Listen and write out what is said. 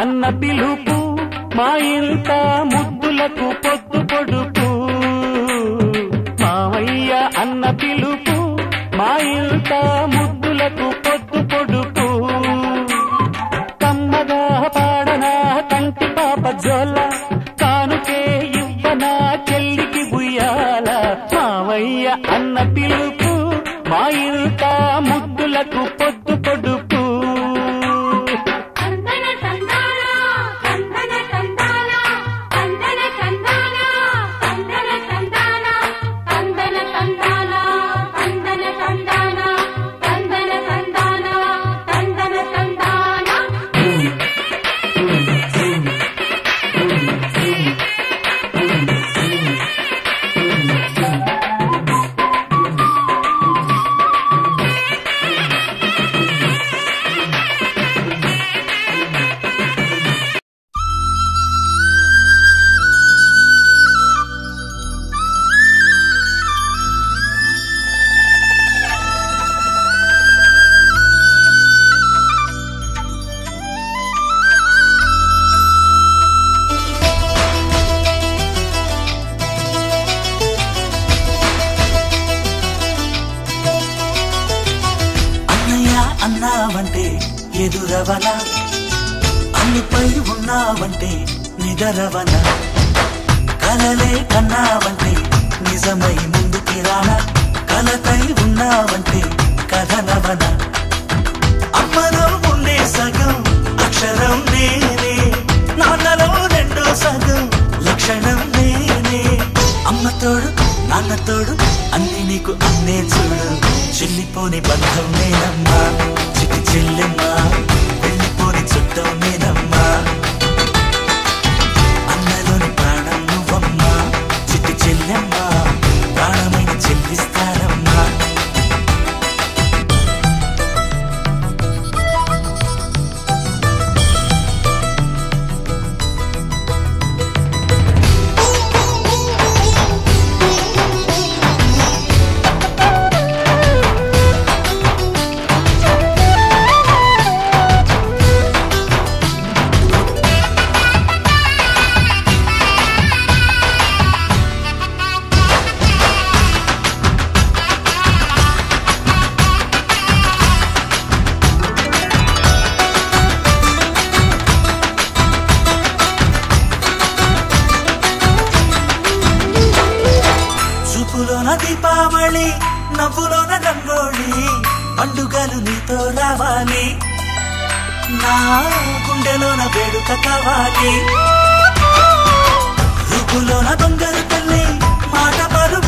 అన్న పిలుపు మా ఇంట ముద్దులకు పొద్దు పొడుపు మావయ్య అన్న పిలుపు మా ఇంట ముద్దులకు పొద్దు పొడుపు కమ్మగా పాడనా కంటి పాప జోల కానుకే ఇవ్వనా చెల్లికి బుయ్యాల మావయ్య అన్న పిలుపు మా ఇంట ముద్దులకు పొద్దు పొడుపు అన్నావంటే ఎదురవన అన్నిపై ఉన్నావంటే నిదరవన కలలే కన్నావంటే నిజమై ముందుకి రానా కలతై ఉన్నావంటే కథనవన అమ్మలో ఉండే సగం అక్షరం నేనే నాన్నలో రెండో సగం లక్షణం నేనే అమ్మ తోడు నాన్న తోడు అన్ని నీకు అన్నే చూడు చెల్లిపోని బంధం నేనమ్మా చిటి చెల్లెమ్మా వెళ్ళిపోని చుట్టం నేనమ్మా అన్నలోని ప్రాణం నువ్వమ్మా చిటి చెల్లెమ్మా ప్రాణమైన చెల్లిస్తానమ్మా దీపావళి నవ్వులోన రంగోళి పండుగలు నీతో రావాలి నా గుండెలోన వేడుక కావాలి రూపులోన దొంగలు తల్లి మాట పరువ